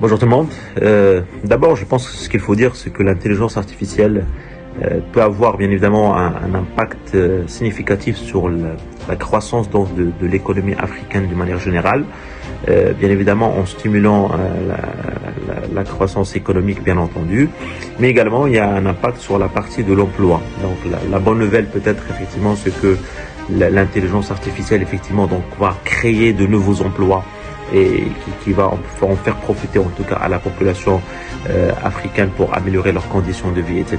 Bonjour tout le monde. D'abord, je pense que ce qu'il faut dire, c'est que l'intelligence artificielle peut avoir bien évidemment un impact significatif sur la croissance de l'économie africaine d'une manière générale. Bien évidemment en stimulant la croissance économique bien entendu, mais également il y a un impact sur la partie de l'emploi. Donc la bonne nouvelle peut-être effectivement c'est que l'intelligence artificielle effectivement donc va créer de nouveaux emplois et qui va en faire profiter en tout cas à la population africaine pour améliorer leurs conditions de vie, etc.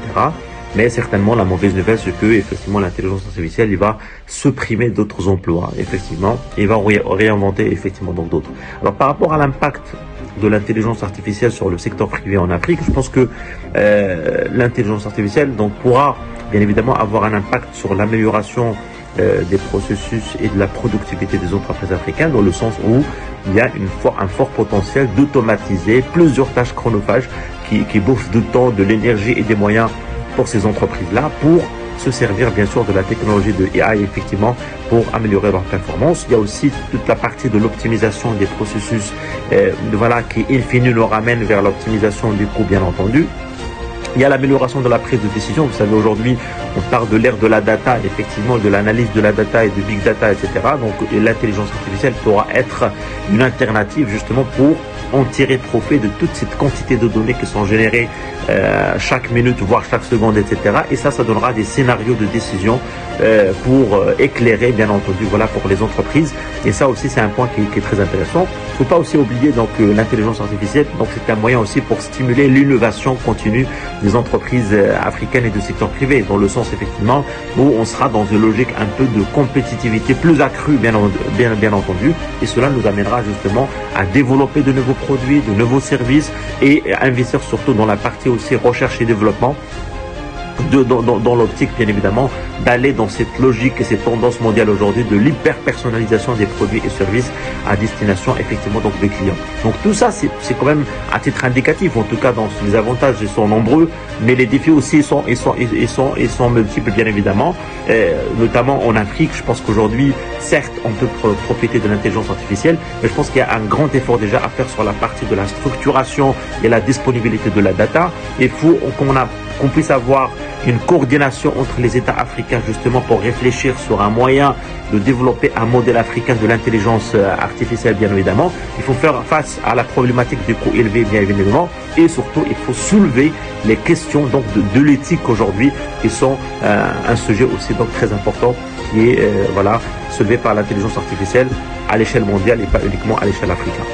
Mais certainement la mauvaise nouvelle c'est que effectivement l'intelligence artificielle il va supprimer d'autres emplois, effectivement, il va réinventer effectivement donc d'autres. Alors par rapport à l'impact de l'intelligence artificielle sur le secteur privé en Afrique, je pense que l'intelligence artificielle donc pourra bien évidemment avoir un impact sur l'amélioration des processus et de la productivité des entreprises africaines, dans le sens où il y a un fort potentiel d'automatiser plusieurs tâches chronophages qui bouffent du temps, de l'énergie et des moyens pour ces entreprises-là, pour se servir bien sûr de la technologie de AI effectivement pour améliorer leur performance. Il y a aussi toute la partie de l'optimisation des processus qui in fine nous ramène vers l'optimisation du coût bien entendu. Il y a l'amélioration de la prise de décision. Vous savez, aujourd'hui, on parle de l'ère de la data, effectivement, de l'analyse de la data et de big data, etc. Donc, l'intelligence artificielle pourra être une alternative justement pour en tirer profit de toute cette quantité de données qui sont générées chaque minute, voire chaque seconde, etc. Et ça donnera des scénarios de décision pour éclairer, bien entendu, voilà, pour les entreprises. Et ça aussi, c'est un point qui est très intéressant. Il ne faut pas aussi oublier donc l'intelligence artificielle. Donc, c'est un moyen aussi pour stimuler l'innovation continue des entreprises africaines et du secteur privé, dans le sens effectivement où on sera dans une logique un peu de compétitivité plus accrue, bien entendu. Et cela nous amènera justement à développer de nouveaux produits, de nouveaux services et à investir surtout dans la partie aussi recherche et développement, dans l'optique bien évidemment d'aller dans cette logique et cette tendance mondiale aujourd'hui de l'hyper-personnalisation des produits et services à destination effectivement donc des clients. Donc tout ça c'est quand même à titre indicatif, en tout cas dans les avantages ils sont nombreux, mais les défis aussi sont multiples bien évidemment, notamment en Afrique. Je pense qu'aujourd'hui certes on peut profiter de l'intelligence artificielle, mais je pense qu'il y a un grand effort déjà à faire sur la partie de la structuration et la disponibilité de la data. Il faut qu'on puisse avoir une coordination entre les États africains justement pour réfléchir sur un moyen de développer un modèle africain de l'intelligence artificielle bien évidemment. Il faut faire face à la problématique des coûts élevés bien évidemment, et surtout il faut soulever les questions donc de l'éthique aujourd'hui qui sont un sujet aussi donc très important qui est soulevé par l'intelligence artificielle à l'échelle mondiale et pas uniquement à l'échelle africaine.